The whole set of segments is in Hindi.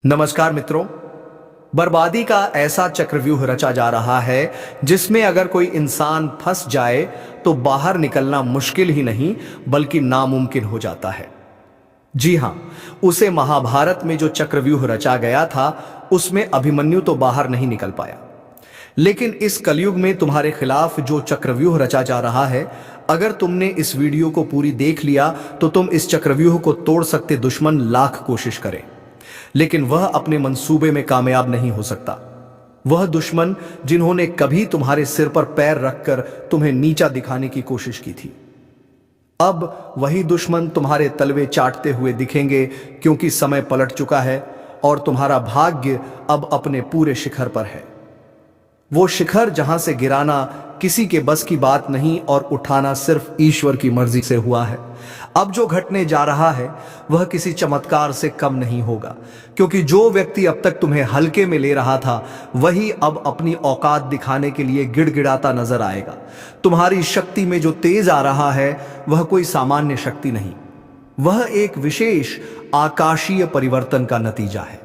नमस्कार मित्रों। बर्बादी का ऐसा चक्रव्यूह रचा जा रहा है जिसमें अगर कोई इंसान फंस जाए तो बाहर निकलना मुश्किल ही नहीं बल्कि नामुमकिन हो जाता है। जी हां, उसे महाभारत में जो चक्रव्यूह रचा गया था उसमें अभिमन्यु तो बाहर नहीं निकल पाया, लेकिन इस कलयुग में तुम्हारे खिलाफ जो चक्रव्यूह रचा जा रहा है, अगर तुमने इस वीडियो को पूरी देख लिया तो तुम इस चक्रव्यूह को तोड़ सकते। दुश्मन लाख कोशिश करे लेकिन वह अपने मंसूबे में कामयाब नहीं हो सकता। वह दुश्मन जिन्होंने कभी तुम्हारे सिर पर पैर रखकर तुम्हें नीचा दिखाने की कोशिश की थी, अब वही दुश्मन तुम्हारे तलवे चाटते हुए दिखेंगे, क्योंकि समय पलट चुका है और तुम्हारा भाग्य अब अपने पूरे शिखर पर है। वो शिखर जहां से गिराना किसी के बस की बात नहीं और उठाना सिर्फ ईश्वर की मर्जी से हुआ है। अब जो घटने जा रहा है वह किसी चमत्कार से कम नहीं होगा, क्योंकि जो व्यक्ति अब तक तुम्हें हल्के में ले रहा था वही अब अपनी औकात दिखाने के लिए गिड़गिड़ाता नजर आएगा। तुम्हारी शक्ति में जो तेज आ रहा है वह कोई सामान्य शक्ति नहीं, वह एक विशेष आकाशीय परिवर्तन का नतीजा है।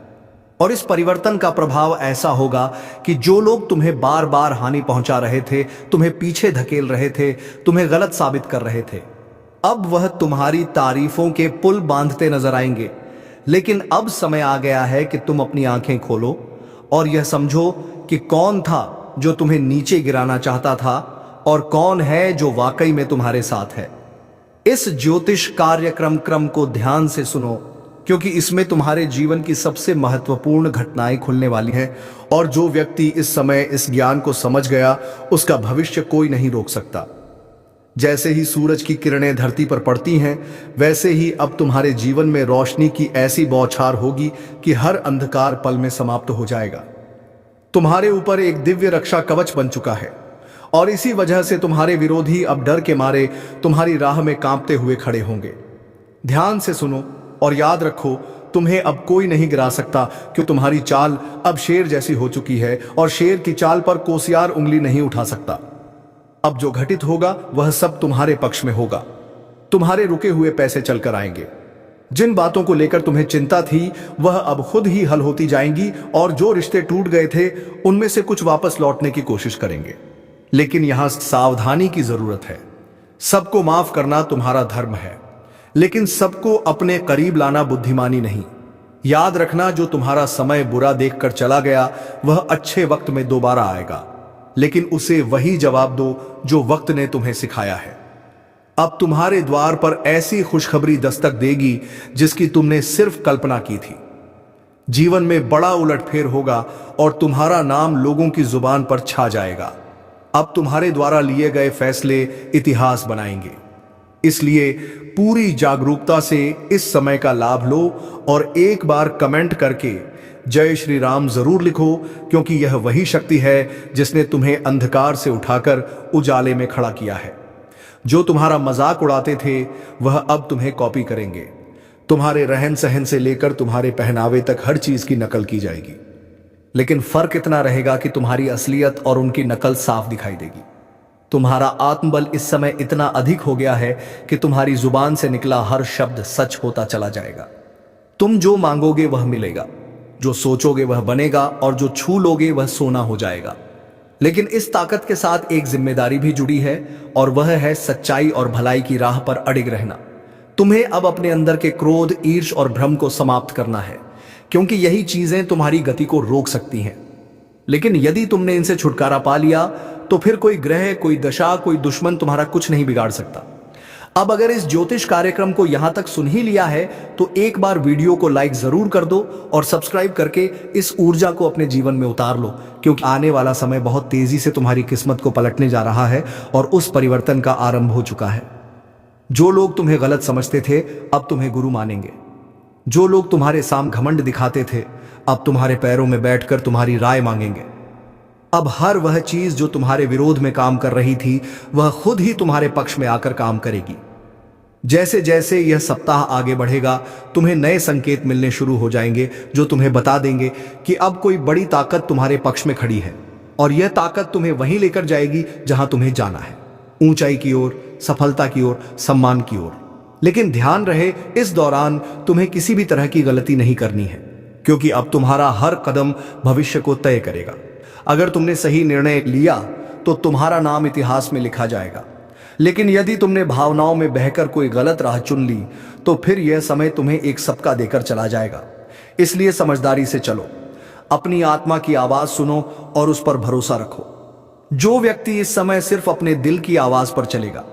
और इस परिवर्तन का प्रभाव ऐसा होगा कि जो लोग तुम्हें बार बार हानि पहुंचा रहे थे, तुम्हें पीछे धकेल रहे थे, तुम्हें गलत साबित कर रहे थे, अब वह तुम्हारी तारीफों के पुल बांधते नजर आएंगे। लेकिन अब समय आ गया है कि तुम अपनी आंखें खोलो और यह समझो कि कौन था जो तुम्हें नीचे गिराना चाहता था और कौन है जो वाकई में तुम्हारे साथ है। इस ज्योतिष कार्यक्रम को ध्यान से सुनो, क्योंकि इसमें तुम्हारे जीवन की सबसे महत्वपूर्ण घटनाएं खुलने वाली हैं, और जो व्यक्ति इस समय इस ज्ञान को समझ गया उसका भविष्य कोई नहीं रोक सकता। जैसे ही सूरज की किरणें धरती पर पड़ती हैं, वैसे ही अब तुम्हारे जीवन में रोशनी की ऐसी बौछार होगी कि हर अंधकार पल में समाप्त हो जाएगा। तुम्हारे ऊपर एक दिव्य रक्षा कवच बन चुका है और इसी वजह से तुम्हारे विरोधी अब डर के मारे तुम्हारी राह में कांपते हुए खड़े होंगे। ध्यान से सुनो और याद रखो, तुम्हें अब कोई नहीं गिरा सकता, क्योंकि तुम्हारी चाल अब शेर जैसी हो चुकी है और शेर की चाल पर कोसियार उंगली नहीं उठा सकता। अब जो घटित होगा वह सब तुम्हारे पक्ष में होगा। तुम्हारे रुके हुए पैसे चलकर आएंगे। जिन बातों को लेकर तुम्हें चिंता थी वह अब खुद ही हल होती जाएंगी, और जो रिश्ते टूट गए थे उनमें से कुछ वापस लौटने की कोशिश करेंगे। लेकिन यहां सावधानी की जरूरत है। सबको माफ करना तुम्हारा धर्म है, लेकिन सबको अपने करीब लाना बुद्धिमानी नहीं। याद रखना, जो तुम्हारा समय बुरा देखकर चला गया वह अच्छे वक्त में दोबारा आएगा, लेकिन उसे वही जवाब दो जो वक्त ने तुम्हें सिखाया है। अब तुम्हारे द्वार पर ऐसी खुशखबरी दस्तक देगी जिसकी तुमने सिर्फ कल्पना की थी। जीवन में बड़ा उलटफेर होगा और तुम्हारा नाम लोगों की जुबान पर छा जाएगा। अब तुम्हारे द्वारा लिए गए फैसले इतिहास बनाएंगे। इसलिए पूरी जागरूकता से इस समय का लाभ लो और एक बार कमेंट करके जय श्री राम जरूर लिखो, क्योंकि यह वही शक्ति है जिसने तुम्हें अंधकार से उठाकर उजाले में खड़ा किया है। जो तुम्हारा मजाक उड़ाते थे वह अब तुम्हें कॉपी करेंगे। तुम्हारे रहन सहन से लेकर तुम्हारे पहनावे तक हर चीज की नकल की जाएगी, लेकिन फर्क इतना रहेगा कि तुम्हारी असलियत और उनकी नकल साफ दिखाई देगी। तुम्हारा आत्मबल इस समय इतना अधिक हो गया है कि तुम्हारी जुबान से निकला हर शब्द सच होता चला जाएगा। तुम जो मांगोगे वह मिलेगा, जो सोचोगे वह बनेगा, और जो छू लोगे वह सोना हो जाएगा। लेकिन इस ताकत के साथ एक जिम्मेदारी भी जुड़ी है, और वह है सच्चाई और भलाई की राह पर अडिग रहना। तुम्हें अब अपने अंदर के क्रोध, ईर्ष्या और भ्रम को समाप्त करना है, क्योंकि यही चीजें तुम्हारी गति को रोक सकती हैं। लेकिन यदि तुमने इनसे छुटकारा पा लिया तो फिर कोई ग्रह, कोई दशा, कोई दुश्मन तुम्हारा कुछ नहीं बिगाड़ सकता। अब अगर इस ज्योतिष कार्यक्रम को यहां तक सुन ही लिया है तो एक बार वीडियो को लाइक जरूर कर दो और सब्सक्राइब करके इस ऊर्जा को अपने जीवन में उतार लो, क्योंकि आने वाला समय बहुत तेजी से तुम्हारी किस्मत को पलटने जा रहा है और उस परिवर्तन का आरंभ हो चुका है। जो लोग तुम्हें गलत समझते थे अब तुम्हें गुरु मानेंगे। जो लोग तुम्हारे सामने घमंड दिखाते थे अब तुम्हारे पैरों में बैठकर तुम्हारी राय मांगेंगे। अब हर वह चीज जो तुम्हारे विरोध में काम कर रही थी वह खुद ही तुम्हारे पक्ष में आकर काम करेगी। जैसे जैसे यह सप्ताह आगे बढ़ेगा तुम्हें नए संकेत मिलने शुरू हो जाएंगे, जो तुम्हें बता देंगे कि अब कोई बड़ी ताकत तुम्हारे पक्ष में खड़ी है, और यह ताकत तुम्हें वहीं लेकर जाएगी जहां तुम्हें जाना है, ऊंचाई की ओर, सफलता की ओर, सम्मान की ओर। लेकिन ध्यान रहे, इस दौरान तुम्हें किसी भी तरह की गलती नहीं करनी है, क्योंकि अब तुम्हारा हर कदम भविष्य को तय करेगा। अगर तुमने सही निर्णय लिया तो तुम्हारा नाम इतिहास में लिखा जाएगा, लेकिन यदि तुमने भावनाओं में बहकर कोई गलत राह चुन ली तो फिर यह समय तुम्हें एक सबका देकर चला जाएगा। इसलिए समझदारी से चलो, अपनी आत्मा की आवाज सुनो और उस पर भरोसा रखो। जो व्यक्ति इस समय सिर्फ अपने दिल की आवाज पर चलेगा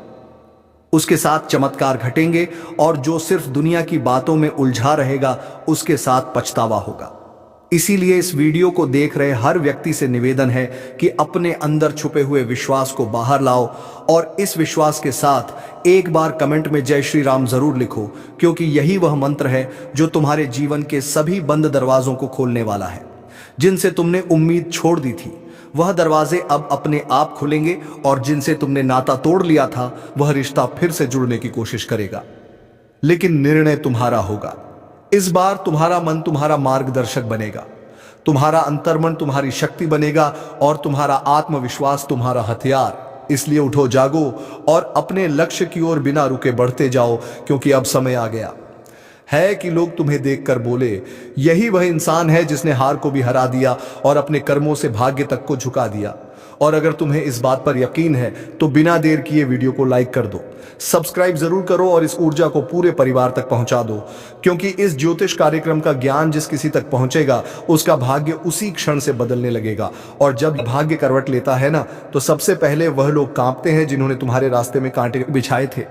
उसके साथ चमत्कार घटेंगे, और जो सिर्फ दुनिया की बातों में उलझा रहेगा उसके साथ पछतावा होगा। इसीलिए इस वीडियो को देख रहे हर व्यक्ति से निवेदन है कि अपने अंदर छुपे हुए विश्वास को बाहर लाओ, और इस विश्वास के साथ एक बार कमेंट में जय श्री राम जरूर लिखो, क्योंकि यही वह मंत्र है जो तुम्हारे जीवन के सभी बंद दरवाजों को खोलने वाला है। जिनसे तुमने उम्मीद छोड़ दी थी वह दरवाजे अब अपने आप खुलेंगे, और जिनसे तुमने नाता तोड़ लिया था वह रिश्ता फिर से जुड़ने की कोशिश करेगा। लेकिन निर्णय तुम्हारा होगा। इस बार तुम्हारा मन तुम्हारा मार्गदर्शक बनेगा, तुम्हारा अंतर्मन तुम्हारी शक्ति बनेगा, और तुम्हारा आत्मविश्वास तुम्हारा हथियार। इसलिए उठो, जागो और अपने लक्ष्य की ओर बिना रुके बढ़ते जाओ, क्योंकि अब समय आ गया है कि लोग तुम्हें देखकर बोले, यही वह इंसान है जिसने हार को भी हरा दिया और अपने कर्मों से भाग्य तक को झुका दिया। और अगर तुम्हें इस बात पर यकीन है तो बिना देर किए वीडियो को लाइक कर दो, सब्सक्राइब जरूर करो और इस ऊर्जा को पूरे परिवार तक पहुंचा दो, क्योंकि इस ज्योतिष कार्यक्रम का ज्ञान जिस किसी तक पहुंचेगा उसका भाग्य उसी क्षण से बदलने लगेगा। और जब भाग्य करवट लेता है ना, तो सबसे पहले वह लोग कांपते हैं जिन्होंने तुम्हारे रास्ते में कांटे बिछाए थे,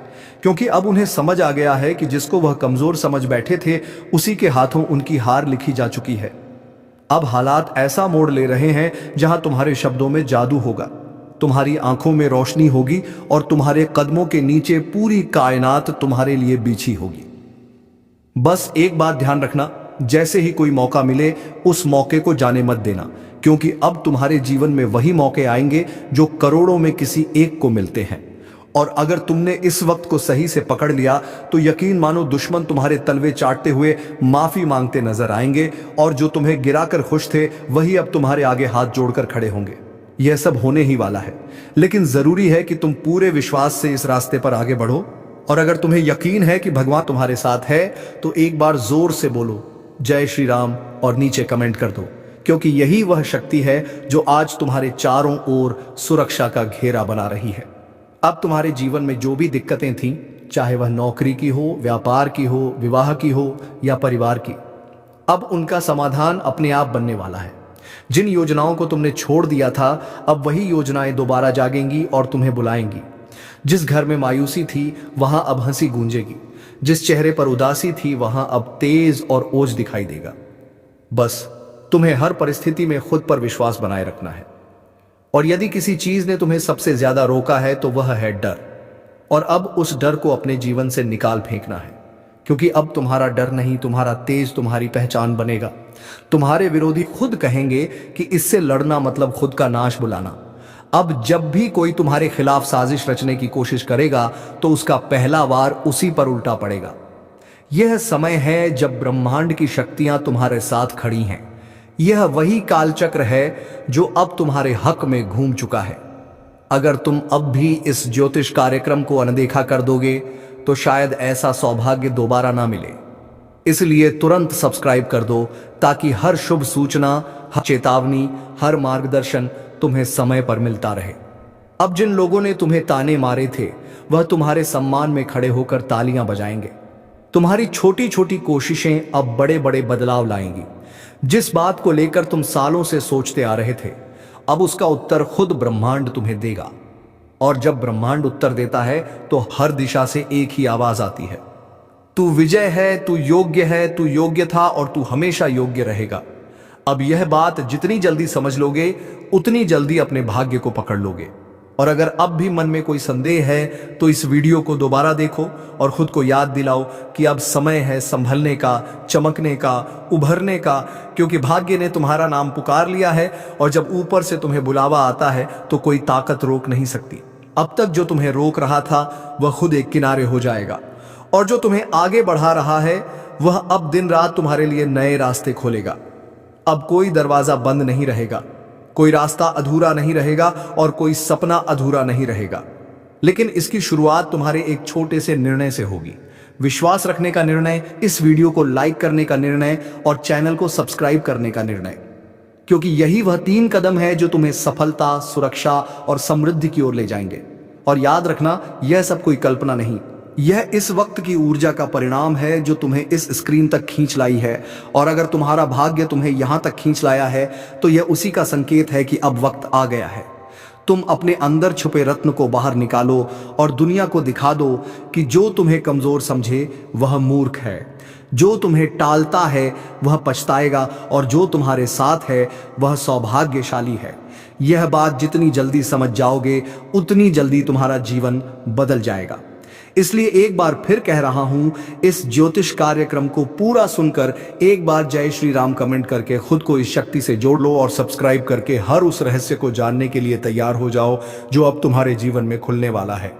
क्योंकि अब उन्हें समझ आ गया है कि जिसको वह कमजोर समझ बैठे थे उसी के हाथों उनकी हार लिखी जा चुकी है। अब हालात ऐसा मोड़ ले रहे हैं जहां तुम्हारे शब्दों में जादू होगा, तुम्हारी आंखों में रोशनी होगी, और तुम्हारे कदमों के नीचे पूरी कायनात तुम्हारे लिए बिछी होगी। बस एक बात ध्यान रखना, जैसे ही कोई मौका मिले उस मौके को जाने मत देना, क्योंकि अब तुम्हारे जीवन में वही मौके आएंगे जो करोड़ों में किसी एक को मिलते हैं। और अगर तुमने इस वक्त को सही से पकड़ लिया तो यकीन मानो दुश्मन तुम्हारे तलवे चाटते हुए माफी मांगते नजर आएंगे, और जो तुम्हें गिराकर खुश थे वही अब तुम्हारे आगे हाथ जोड़कर खड़े होंगे। यह सब होने ही वाला है, लेकिन जरूरी है कि तुम पूरे विश्वास से इस रास्ते पर आगे बढ़ो। और अगर तुम्हें यकीन है कि भगवान तुम्हारे साथ है तो एक बार जोर से बोलो जय श्री राम और नीचे कमेंट कर दो, क्योंकि यही वह शक्ति है जो आज तुम्हारे चारों ओर सुरक्षा का घेरा बना रही है। अब तुम्हारे जीवन में जो भी दिक्कतें थीं, चाहे वह नौकरी की हो, व्यापार की हो, विवाह की हो या परिवार की, अब उनका समाधान अपने आप बनने वाला है। जिन योजनाओं को तुमने छोड़ दिया था अब वही योजनाएं दोबारा जागेंगी और तुम्हें बुलाएंगी। जिस घर में मायूसी थी वहां अब हंसी गूंजेगी, जिस चेहरे पर उदासी थी वहां अब तेज और ओज दिखाई देगा। बस तुम्हें हर परिस्थिति में खुद पर विश्वास बनाए रखना है। और यदि किसी चीज ने तुम्हें सबसे ज्यादा रोका है तो वह है डर, और अब उस डर को अपने जीवन से निकाल फेंकना है, क्योंकि अब तुम्हारा डर नहीं, तुम्हारा तेज तुम्हारी पहचान बनेगा। तुम्हारे विरोधी खुद कहेंगे कि इससे लड़ना मतलब खुद का नाश बुलाना। अब जब भी कोई तुम्हारे खिलाफ साजिश रचने की कोशिश करेगा तो उसका पहला वार उसी पर उल्टा पड़ेगा। यह समय है जब ब्रह्मांड की शक्तियां तुम्हारे साथ खड़ी हैं। यह वही कालचक्र है जो अब तुम्हारे हक में घूम चुका है। अगर तुम अब भी इस ज्योतिष कार्यक्रम को अनदेखा कर दोगे तो शायद ऐसा सौभाग्य दोबारा ना मिले। इसलिए तुरंत सब्सक्राइब कर दो, ताकि हर शुभ सूचना, हर चेतावनी, हर मार्गदर्शन तुम्हें समय पर मिलता रहे। अब जिन लोगों ने तुम्हें ताने मारे थे वह तुम्हारे सम्मान में खड़े होकर तालियां बजाएंगे। तुम्हारी छोटी छोटी कोशिशें अब बड़े बड़े बदलाव लाएंगी। जिस बात को लेकर तुम सालों से सोचते आ रहे थे, अब उसका उत्तर खुद ब्रह्मांड तुम्हें देगा। और जब ब्रह्मांड उत्तर देता है तो हर दिशा से एक ही आवाज आती है, तू विजय है, तू योग्य है, तू योग्य था और तू हमेशा योग्य रहेगा। अब यह बात जितनी जल्दी समझ लोगे उतनी जल्दी अपने भाग्य को पकड़ लोगे। और अगर अब भी मन में कोई संदेह है तो इस वीडियो को दोबारा देखो और खुद को याद दिलाओ कि अब समय है संभलने का, चमकने का, उभरने का, क्योंकि भाग्य ने तुम्हारा नाम पुकार लिया है। और जब ऊपर से तुम्हें बुलावा आता है तो कोई ताकत रोक नहीं सकती। अब तक जो तुम्हें रोक रहा था वह खुद एक किनारे हो जाएगा, और जो तुम्हें आगे बढ़ा रहा है वह अब दिन रात तुम्हारे लिए नए रास्ते खोलेगा। अब कोई दरवाजा बंद नहीं रहेगा, कोई रास्ता अधूरा नहीं रहेगा और कोई सपना अधूरा नहीं रहेगा। लेकिन इसकी शुरुआत तुम्हारे एक छोटे से निर्णय से होगी, विश्वास रखने का निर्णय, इस वीडियो को लाइक करने का निर्णय और चैनल को सब्सक्राइब करने का निर्णय, क्योंकि यही वह 3 कदम है जो तुम्हें सफलता, सुरक्षा और समृद्धि की ओर ले जाएंगे। और याद रखना, यह सब कोई कल्पना नहीं, यह इस वक्त की ऊर्जा का परिणाम है जो तुम्हें इस स्क्रीन तक खींच लाई है। और अगर तुम्हारा भाग्य तुम्हें यहां तक खींच लाया है तो यह उसी का संकेत है कि अब वक्त आ गया है। तुम अपने अंदर छुपे रत्न को बाहर निकालो और दुनिया को दिखा दो कि जो तुम्हें कमजोर समझे वह मूर्ख है, जो तुम्हें टालता है वह पछताएगा और जो तुम्हारे साथ है वह सौभाग्यशाली है। यह बात जितनी जल्दी समझ जाओगे उतनी जल्दी तुम्हारा जीवन बदल जाएगा। इसलिए एक बार फिर कह रहा हूं, इस ज्योतिष कार्यक्रम को पूरा सुनकर एक बार जय श्री राम कमेंट करके खुद को इस शक्ति से जोड़ लो और सब्सक्राइब करके हर उस रहस्य को जानने के लिए तैयार हो जाओ जो अब तुम्हारे जीवन में खुलने वाला है।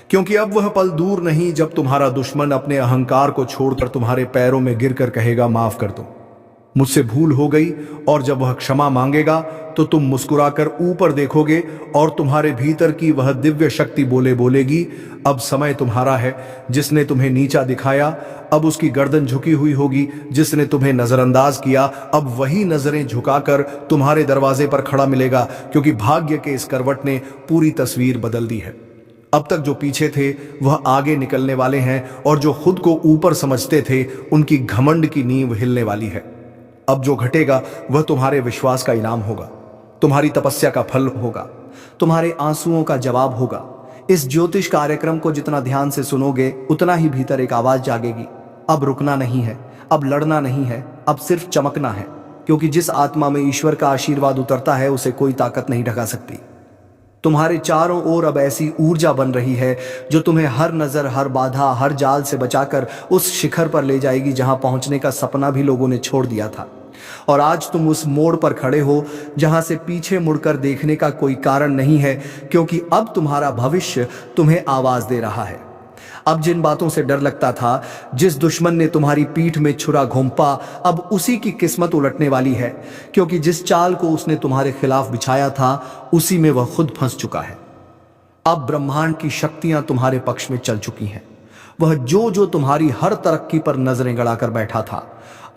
क्योंकि अब वह पल दूर नहीं जब तुम्हारा दुश्मन अपने अहंकार को छोड़कर तुम्हारे पैरों में गिरकर कहेगा, माफ कर दो, मुझसे भूल हो गई। और जब वह क्षमा मांगेगा तो तुम मुस्कुराकर ऊपर देखोगे और तुम्हारे भीतर की वह दिव्य शक्ति बोलेगी, अब समय तुम्हारा है। जिसने तुम्हें नीचा दिखाया अब उसकी गर्दन झुकी हुई होगी, जिसने तुम्हें नजरअंदाज किया अब वही नजरें झुकाकर तुम्हारे दरवाजे पर खड़ा मिलेगा, क्योंकि भाग्य के इस करवट ने पूरी तस्वीर बदल दी है। अब तक जो पीछे थे वह आगे निकलने वाले हैं और जो खुद को ऊपर समझते थे उनकी घमंड की नींव हिलने वाली है। अब जो घटेगा वह तुम्हारे विश्वास का इनाम होगा, तुम्हारी तपस्या का फल होगा, तुम्हारे आंसुओं का जवाब होगा। इस ज्योतिष कार्यक्रम को जितना ध्यान से सुनोगे उतना ही भीतर एक आवाज जागेगी, अब रुकना नहीं है, अब लड़ना नहीं है, अब सिर्फ चमकना है। क्योंकि जिस आत्मा में ईश्वर का आशीर्वाद उतरता है उसे कोई ताकत नहीं ढका सकती। तुम्हारे चारों ओर अब ऐसी ऊर्जा बन रही है जो तुम्हें हर नजर, हर बाधा, हर जाल से बचाकर उस शिखर पर ले जाएगी जहां पहुंचने का सपना भी लोगों ने छोड़ दिया था। और आज तुम उस मोड़ पर खड़े हो जहां से पीछे मुड़कर देखने का कोई कारण नहीं है, क्योंकि अब तुम्हारा भविष्य तुम्हें आवाज दे रहा है। अब जिन बातों से डर लगता था, जिस दुश्मन ने तुम्हारी पीठ में छुरा घोंपा, अब उसी की किस्मत उलटने वाली है। क्योंकि जिस चाल को उसने तुम्हारे खिलाफ बिछाया था उसी में वह खुद फंस चुका है। अब ब्रह्मांड की शक्तियां तुम्हारे पक्ष में चल चुकी हैं। वह जो तुम्हारी हर तरक्की पर नजरें गड़ाकर बैठा था,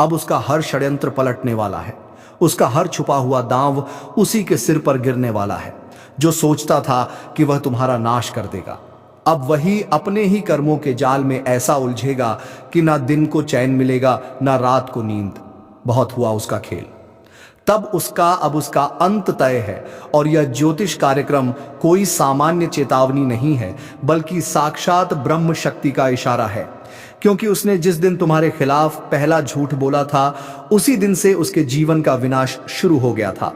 अब उसका हर षड्यंत्र पलटने वाला है। उसका हर छुपा हुआ दांव उसी के सिर पर गिरने वाला है। जो सोचता था कि वह तुम्हारा नाश कर देगा, अब वही अपने ही कर्मों के जाल में ऐसा उलझेगा कि ना दिन को चैन मिलेगा ना रात को नींद। बहुत हुआ उसका खेल। तब अब उसका अंत तय है। और यह ज्योतिष कार्यक्रम कोई सामान्य चेतावनी नहीं है, बल्कि साक्षात ब्रह्म शक्ति का इशारा है। क्योंकि उसने जिस दिन तुम्हारे खिलाफ पहला झूठ बोला था उसी दिन से उसके जीवन का विनाश शुरू हो गया था।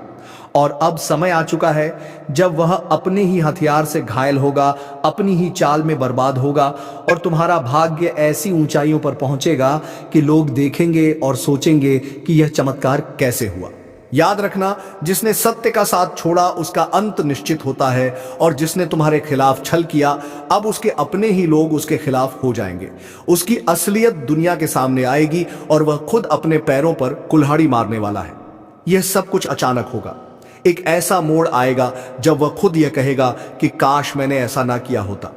और अब समय आ चुका है जब वह अपने ही हथियार से घायल होगा, अपनी ही चाल में बर्बाद होगा और तुम्हारा भाग्य ऐसी ऊंचाइयों पर पहुंचेगा कि लोग देखेंगे और सोचेंगे कि यह चमत्कार कैसे हुआ। याद रखना, जिसने सत्य का साथ छोड़ा उसका अंत निश्चित होता है, और जिसने तुम्हारे खिलाफ छल किया अब उसके अपने ही लोग उसके खिलाफ हो जाएंगे। उसकी असलियत दुनिया के सामने आएगी और वह खुद अपने पैरों पर कुल्हाड़ी मारने वाला है। यह सब कुछ अचानक होगा। एक ऐसा मोड़ आएगा जब वह खुद यह कहेगा कि काश मैंने ऐसा ना किया होता।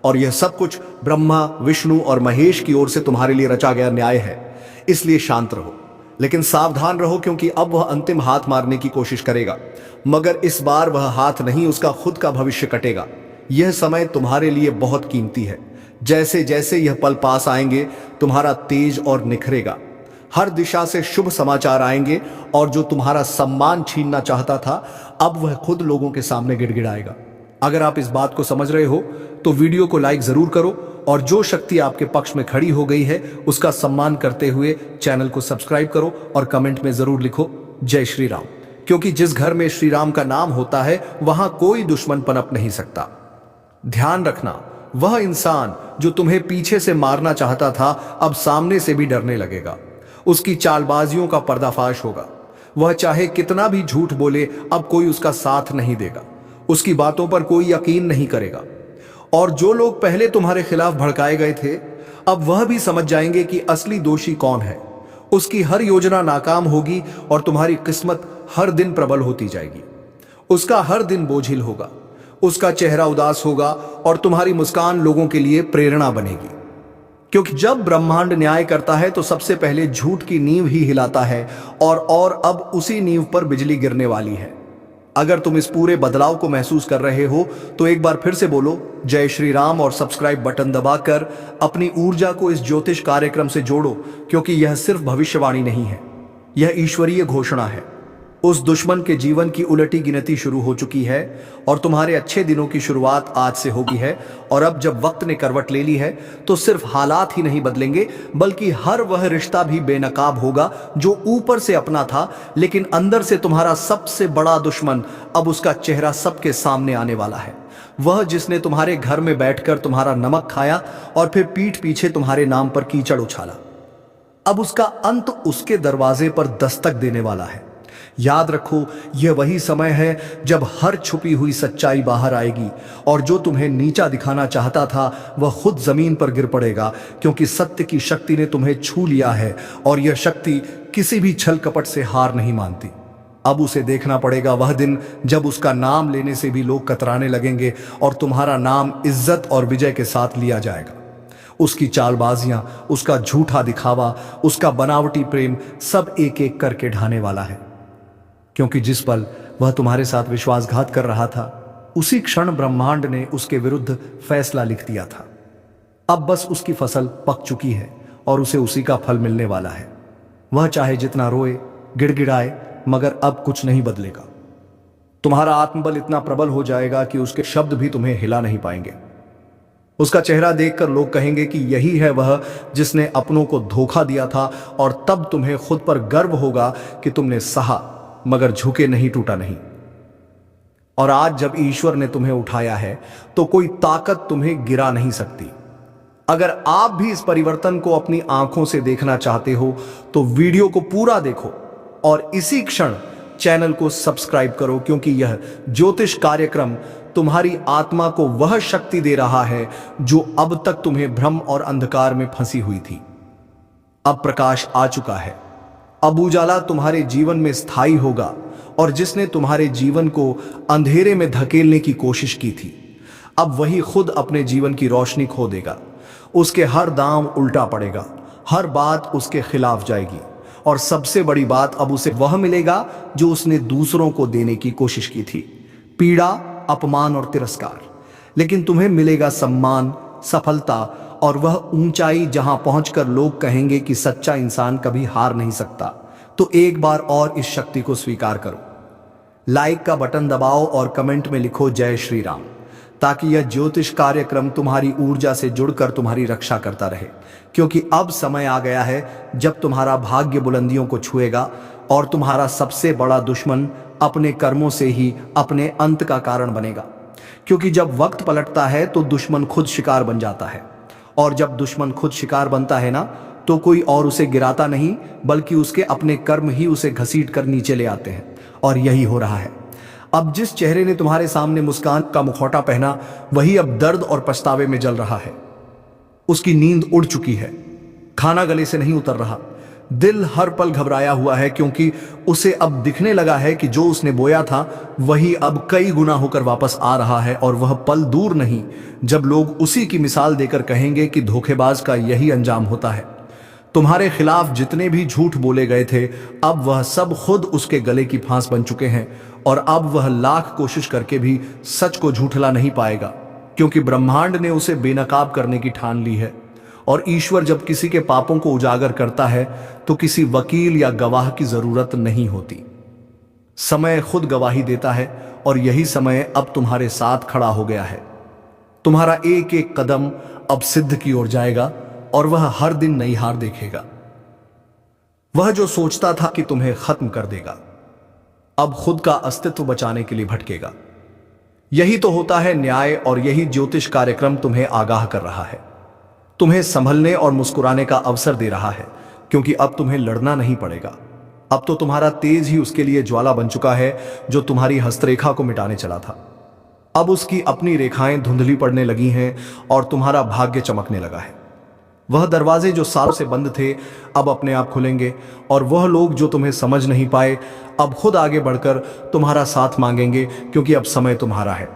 और यह सब कुछ ब्रह्मा, विष्णु और महेश की ओर से तुम्हारे लिए रचा गया न्याय है। इसलिए शांत रहो, लेकिन सावधान रहो, क्योंकि अब वह अंतिम हाथ मारने की कोशिश करेगा, मगर इस बार वह हाथ नहीं, उसका खुद का भविष्य कटेगा। यह समय तुम्हारे लिए बहुत कीमती है। जैसे जैसे यह पल पास आएंगे तुम्हारा तेज और निखरेगा। हर दिशा से शुभ समाचार आएंगे और जो तुम्हारा सम्मान छीनना चाहता था अब वह खुद लोगों के सामने गिड़गिड़ाएगा। अगर आप इस बात को समझ रहे हो तो वीडियो को लाइक जरूर करो और जो शक्ति आपके पक्ष में खड़ी हो गई है उसका सम्मान करते हुए चैनल को सब्सक्राइब करो और कमेंट में जरूर लिखो जय श्री राम। क्योंकि जिस घर में श्री राम का नाम होता है वहां कोई दुश्मन पनप नहीं सकता। ध्यान रखना, वह इंसान जो तुम्हें पीछे से मारना चाहता था अब सामने से भी डरने लगेगा। उसकी चालबाजियों का पर्दाफाश होगा। वह चाहे कितना भी झूठ बोले अब कोई उसका साथ नहीं देगा। उसकी बातों पर कोई यकीन नहीं करेगा। और जो लोग पहले तुम्हारे खिलाफ भड़काए गए थे अब वह भी समझ जाएंगे कि असली दोषी कौन है। उसकी हर योजना नाकाम होगी और तुम्हारी किस्मत हर दिन प्रबल होती जाएगी। उसका हर दिन बोझिल होगा, उसका चेहरा उदास होगा और तुम्हारी मुस्कान लोगों के लिए प्रेरणा बनेगी। क्योंकि जब ब्रह्मांड न्याय करता है तो सबसे पहले झूठ की नींव ही हिलाता है और अब उसी नींव पर बिजली गिरने वाली है। अगर तुम इस पूरे बदलाव को महसूस कर रहे हो तो एक बार फिर से बोलो जय श्री राम और सब्सक्राइब बटन दबाकर अपनी ऊर्जा को इस ज्योतिष कार्यक्रम से जोड़ो, क्योंकि यह सिर्फ भविष्यवाणी नहीं है, यह ईश्वरीय घोषणा है। उस दुश्मन के जीवन की उलटी गिनती शुरू हो चुकी है और तुम्हारे अच्छे दिनों की शुरुआत आज से होगी है। और अब जब वक्त ने करवट ले ली है तो सिर्फ हालात ही नहीं बदलेंगे, बल्कि हर वह रिश्ता भी बेनकाब होगा जो ऊपर से अपना था लेकिन अंदर से तुम्हारा सबसे बड़ा दुश्मन। अब उसका चेहरा सबके सामने आने वाला है। वह जिसने तुम्हारे घर में बैठकर तुम्हारा नमक खाया और फिर पीठ पीछे तुम्हारे नाम पर कीचड़ उछाला, अब उसका अंत उसके दरवाजे पर दस्तक देने वाला है। याद रखो, यह वही समय है जब हर छुपी हुई सच्चाई बाहर आएगी और जो तुम्हें नीचा दिखाना चाहता था वह खुद जमीन पर गिर पड़ेगा, क्योंकि सत्य की शक्ति ने तुम्हें छू लिया है और यह शक्ति किसी भी छल कपट से हार नहीं मानती। अब उसे देखना पड़ेगा वह दिन जब उसका नाम लेने से भी लोग कतराने लगेंगे और तुम्हारा नाम इज्जत और विजय के साथ लिया जाएगा। उसकी चालबाजियां, उसका झूठा दिखावा, उसका बनावटी प्रेम सब एक एक करके ढाने वाला है, क्योंकि जिस पल वह तुम्हारे साथ विश्वासघात कर रहा था उसी क्षण ब्रह्मांड ने उसके विरुद्ध फैसला लिख दिया था। अब बस उसकी फसल पक चुकी है और उसे उसी का फल मिलने वाला है। वह चाहे जितना रोए, गिड़गिड़ाए, मगर अब कुछ नहीं बदलेगा। तुम्हारा आत्मबल इतना प्रबल हो जाएगा कि उसके शब्द भी तुम्हें हिला नहीं पाएंगे। उसका चेहरा देखकर लोग कहेंगे कि यही है वह जिसने अपनों को धोखा दिया था, और तब तुम्हें खुद पर गर्व होगा कि तुमने सहा मगर झुके नहीं, टूटा नहीं। और आज जब ईश्वर ने तुम्हें उठाया है तो कोई ताकत तुम्हें गिरा नहीं सकती। अगर आप भी इस परिवर्तन को अपनी आंखों से देखना चाहते हो तो वीडियो को पूरा देखो और इसी क्षण चैनल को सब्सक्राइब करो, क्योंकि यह ज्योतिष कार्यक्रम तुम्हारी आत्मा को वह शक्ति दे रहा है जो अब तक तुम्हें भ्रम और अंधकार में फंसी हुई थी। अब प्रकाश आ चुका है। अब उजाला तुम्हारे जीवन में स्थायी होगा, और जिसने तुम्हारे जीवन को अंधेरे में धकेलने की कोशिश की थी अब वही खुद अपने जीवन की रोशनी खो देगा। उसके हर दांव उल्टा पड़ेगा, हर बात उसके खिलाफ जाएगी, और सबसे बड़ी बात, अब उसे वह मिलेगा जो उसने दूसरों को देने की कोशिश की थी, पीड़ा, अपमान और तिरस्कार। लेकिन तुम्हें मिलेगा सम्मान, सफलता और वह ऊंचाई जहां पहुंचकर लोग कहेंगे कि सच्चा इंसान कभी हार नहीं सकता। तो एक बार और इस शक्ति को स्वीकार करो। लाइक का बटन दबाओ और कमेंट में लिखो जय श्री राम, ताकि यह ज्योतिष कार्यक्रम तुम्हारी ऊर्जा से जुड़कर तुम्हारी रक्षा करता रहे। क्योंकि अब समय आ गया है जब तुम्हारा भाग्य बुलंदियों को छुएगा और तुम्हारा सबसे बड़ा दुश्मन अपने कर्मों से ही अपने अंत का कारण बनेगा। क्योंकि जब वक्त पलटता है तो दुश्मन खुद शिकार बन जाता है, और जब दुश्मन खुद शिकार बनता है ना, तो कोई और उसे गिराता नहीं बल्कि उसके अपने कर्म ही उसे घसीट कर नीचे ले आते हैं। और यही हो रहा है। अब जिस चेहरे ने तुम्हारे सामने मुस्कान का मुखौटा पहना वही अब दर्द और पछतावे में जल रहा है। उसकी नींद उड़ चुकी है, खाना गले से नहीं उतर रहा, दिल हर पल घबराया हुआ है, क्योंकि उसे अब दिखने लगा है कि जो उसने बोया था वही अब कई गुना होकर वापस आ रहा है। और वह पल दूर नहीं जब लोग उसी की मिसाल देकर कहेंगे कि धोखेबाज का यही अंजाम होता है। तुम्हारे खिलाफ जितने भी झूठ बोले गए थे अब वह सब खुद उसके गले की फांस बन चुके हैं, और अब वह लाख कोशिश करके भी सच को झूठला नहीं पाएगा, क्योंकि ब्रह्मांड ने उसे बेनकाब करने की ठान ली है। और ईश्वर जब किसी के पापों को उजागर करता है तो किसी वकील या गवाह की जरूरत नहीं होती। समय खुद गवाही देता है, और यही समय अब तुम्हारे साथ खड़ा हो गया है। तुम्हारा एक एक कदम अब सिद्ध की ओर जाएगा, और वह हर दिन नई हार देखेगा। वह जो सोचता था कि तुम्हें खत्म कर देगा अब खुद का अस्तित्व बचाने के लिए भटकेगा। यही तो होता है न्याय, और यही ज्योतिष कार्यक्रम तुम्हें आगाह कर रहा है, तुम्हें संभलने और मुस्कुराने का अवसर दे रहा है। क्योंकि अब तुम्हें लड़ना नहीं पड़ेगा। अब तो तुम्हारा तेज ही उसके लिए ज्वाला बन चुका है जो तुम्हारी हस्तरेखा को मिटाने चला था। अब उसकी अपनी रेखाएं धुंधली पड़ने लगी हैं और तुम्हारा भाग्य चमकने लगा है। वह दरवाजे जो सालों से बंद थे अब अपने आप खुलेंगे, और वह लोग जो तुम्हें समझ नहीं पाए अब खुद आगे बढ़कर तुम्हारा साथ मांगेंगे, क्योंकि अब समय तुम्हारा है।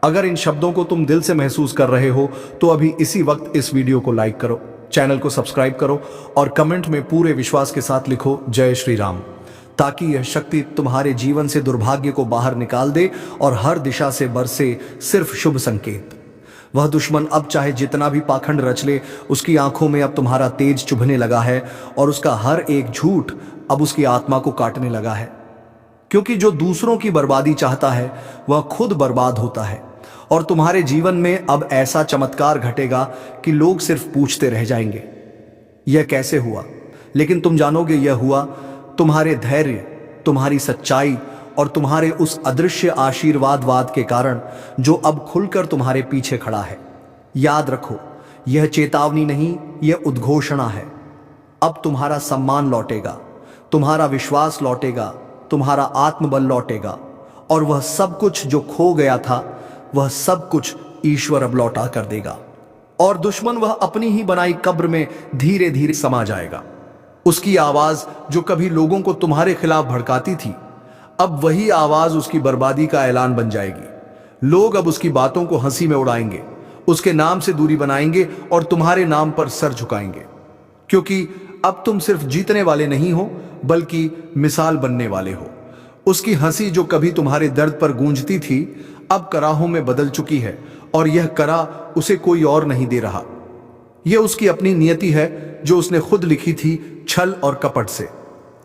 अगर इन शब्दों को तुम दिल से महसूस कर रहे हो तो अभी इसी वक्त इस वीडियो को लाइक करो। चैनल को सब्सक्राइब करो और कमेंट में पूरे विश्वास के साथ लिखो जय श्री राम, ताकि यह शक्ति तुम्हारे जीवन से दुर्भाग्य को बाहर निकाल दे और हर दिशा से बरसे सिर्फ शुभ संकेत। वह दुश्मन अब चाहे जितना भी पाखंड रच ले, उसकी आंखों में अब तुम्हारा तेज चुभने लगा है और उसका हर एक झूठ अब उसकी आत्मा को काटने लगा है। क्योंकि जो दूसरों की बर्बादी चाहता है वह खुद बर्बाद होता है। और तुम्हारे जीवन में अब ऐसा चमत्कार घटेगा कि लोग सिर्फ पूछते रह जाएंगे यह कैसे हुआ, लेकिन तुम जानोगे यह हुआ तुम्हारे धैर्य, तुम्हारी सच्चाई और तुम्हारे उस अदृश्य आशीर्वाद के कारण जो अब खुलकर तुम्हारे पीछे खड़ा है। याद रखो, यह चेतावनी नहीं, यह उद्घोषणा है। अब तुम्हारा सम्मान लौटेगा, तुम्हारा विश्वास लौटेगा, तुम्हारा आत्मबल लौटेगा और वह सब कुछ जो खो गया था वह सब कुछ ईश्वर अब लौटा कर देगा। और दुश्मन वह अपनी ही बनाई कब्र में धीरे धीरे समा जाएगा। उसकी आवाज जो कभी लोगों को तुम्हारे खिलाफ भड़काती थी, अब वही आवाज उसकी बर्बादी का ऐलान बन जाएगी। लोग अब उसकी बातों को हंसी में उड़ाएंगे, उसके नाम से दूरी बनाएंगे और तुम्हारे नाम पर सर झुकाएंगे। क्योंकि अब तुम सिर्फ जीतने वाले नहीं हो बल्कि मिसाल बनने वाले हो। उसकी हंसी जो कभी तुम्हारे दर्द पर गूंजती थी अब कराहों में बदल चुकी है और यह करा उसे कोई और नहीं दे रहा। यह उसकी अपनी नियति है जो उसने खुद लिखी थी छल और कपट से।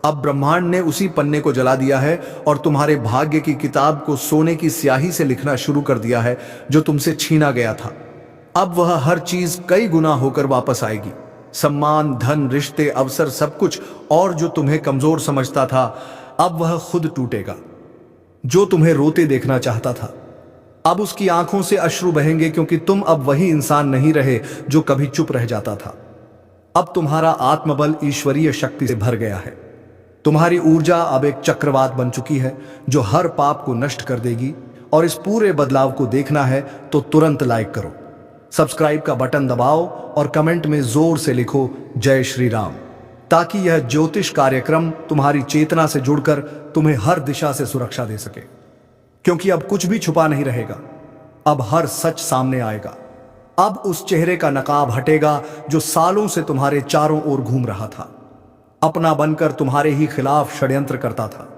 अब ब्रह्मांड ने उसी पन्ने को जला दिया है और तुम्हारे भाग्य की किताब को सोने की स्याही से लिखना शुरू कर दिया है जो तुमसे छीना गया था। अब वह हर चीज कई गुना होकर वापस आएगी। सम्मान, धन, रिश्ते, अवसर, सब कुछ। और जो तुम्हें कमजोर समझता था अब वह खुद टूटेगा। जो तुम्हें रोते देखना चाहता था अब उसकी आंखों से अश्रु बहेंगे, क्योंकि तुम अब वही इंसान नहीं रहे जो कभी चुप रह जाता था। अब तुम्हारा आत्मबल ईश्वरीय शक्ति से भर गया है। तुम्हारी ऊर्जा अब एक चक्रवात बन चुकी है जो हर पाप को नष्ट कर देगी। और इस पूरे बदलाव को देखना है तो तुरंत लाइक करो, सब्सक्राइब का बटन दबाओ और कमेंट में जोर से लिखो जय श्री राम, ताकि यह ज्योतिष कार्यक्रम तुम्हारी चेतना से जुड़कर तुम्हें हर दिशा से सुरक्षा दे सके। क्योंकि अब कुछ भी छुपा नहीं रहेगा, अब हर सच सामने आएगा। अब उस चेहरे का नकाब हटेगा जो सालों से तुम्हारे चारों ओर घूम रहा था, अपना बनकर तुम्हारे ही खिलाफ षड्यंत्र करता था।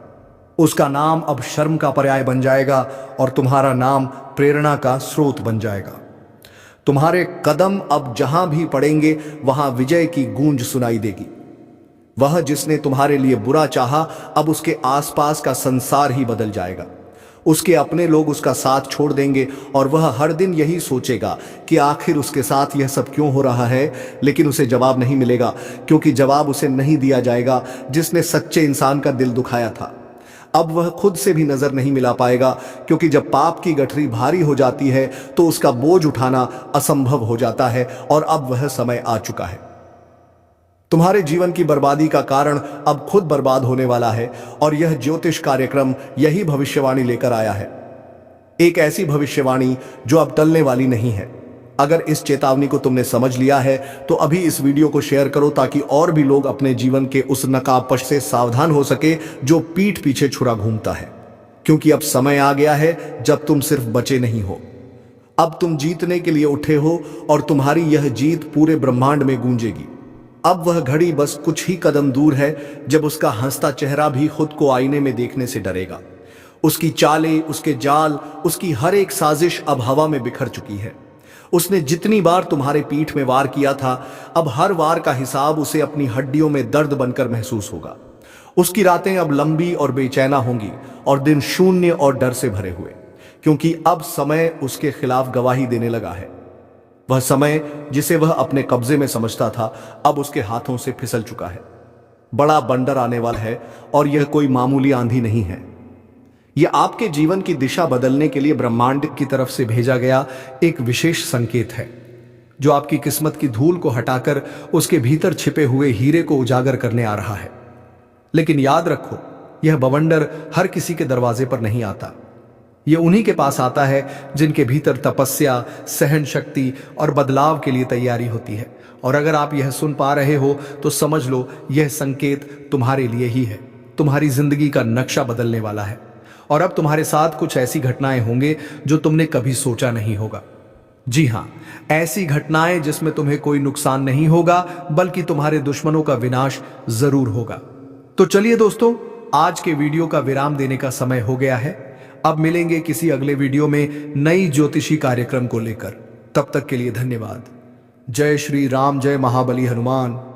उसका नाम अब शर्म का पर्याय बन जाएगा और तुम्हारा नाम प्रेरणा का स्रोत बन जाएगा। तुम्हारे कदम अब जहां भी पड़ेंगे वहां विजय की गूंज सुनाई देगी। वह जिसने तुम्हारे लिए बुरा चाहा अब उसके आसपास का संसार ही बदल जाएगा। उसके अपने लोग उसका साथ छोड़ देंगे और वह हर दिन यही सोचेगा कि आखिर उसके साथ यह सब क्यों हो रहा है। लेकिन उसे जवाब नहीं मिलेगा, क्योंकि जवाब उसे नहीं दिया जाएगा जिसने सच्चे इंसान का दिल दुखाया था। अब वह खुद से भी नजर नहीं मिला पाएगा, क्योंकि जब पाप की गठरी भारी हो जाती है तो उसका बोझ उठाना असंभव हो जाता है। और अब वह समय आ चुका है। तुम्हारे जीवन की बर्बादी का कारण अब खुद बर्बाद होने वाला है और यह ज्योतिष कार्यक्रम यही भविष्यवाणी लेकर आया है। एक ऐसी भविष्यवाणी जो अब टलने वाली नहीं है। अगर इस चेतावनी को तुमने समझ लिया है तो अभी इस वीडियो को शेयर करो, ताकि और भी लोग अपने जीवन के उस नकाबपोश से सावधान हो सके जो पीठ पीछे छुरा घूमता है। क्योंकि अब समय आ गया है जब तुम सिर्फ बचे नहीं हो, अब तुम जीतने के लिए उठे हो और तुम्हारी यह जीत पूरे ब्रह्मांड में गूंजेगी। अब वह घड़ी बस कुछ ही कदम दूर है जब उसका हंसता चेहरा भी खुद को आईने में देखने से डरेगा। उसकी चालें, उसके जाल, उसकी हर एक साजिश अब हवा में बिखर चुकी है। उसने जितनी बार तुम्हारे पीठ में वार किया था अब हर वार का हिसाब उसे अपनी हड्डियों में दर्द बनकर महसूस होगा। उसकी रातें अब लंबी और बेचैना होंगी और दिन शून्य और डर से भरे हुए, क्योंकि अब समय उसके खिलाफ गवाही देने लगा है। वह समय जिसे वह अपने कब्जे में समझता था अब उसके हाथों से फिसल चुका है। बड़ा बंडर आने वाला है और यह कोई मामूली आंधी नहीं है। यह आपके जीवन की दिशा बदलने के लिए ब्रह्मांड की तरफ से भेजा गया एक विशेष संकेत है, जो आपकी किस्मत की धूल को हटाकर उसके भीतर छिपे हुए हीरे को उजागर करने आ रहा है। लेकिन याद रखो, यह बवंडर हर किसी के दरवाजे पर नहीं आता। यह उन्हीं के पास आता है जिनके भीतर तपस्या, सहन शक्ति और बदलाव के लिए तैयारी होती है। और अगर आप यह सुन पा रहे हो तो समझ लो यह संकेत तुम्हारे लिए ही है। तुम्हारी जिंदगी का नक्शा बदलने वाला है और अब तुम्हारे साथ कुछ ऐसी घटनाएं होंगे जो तुमने कभी सोचा नहीं होगा। जी हां, ऐसी घटनाएं जिसमें तुम्हें कोई नुकसान नहीं होगा बल्कि तुम्हारे दुश्मनों का विनाश जरूर होगा। तो चलिए दोस्तों, आज के वीडियो का विराम देने का समय हो गया है। अब मिलेंगे किसी अगले वीडियो में नई ज्योतिषी कार्यक्रम को लेकर। तब तक के लिए धन्यवाद। जय श्री राम, जय महाबली हनुमान।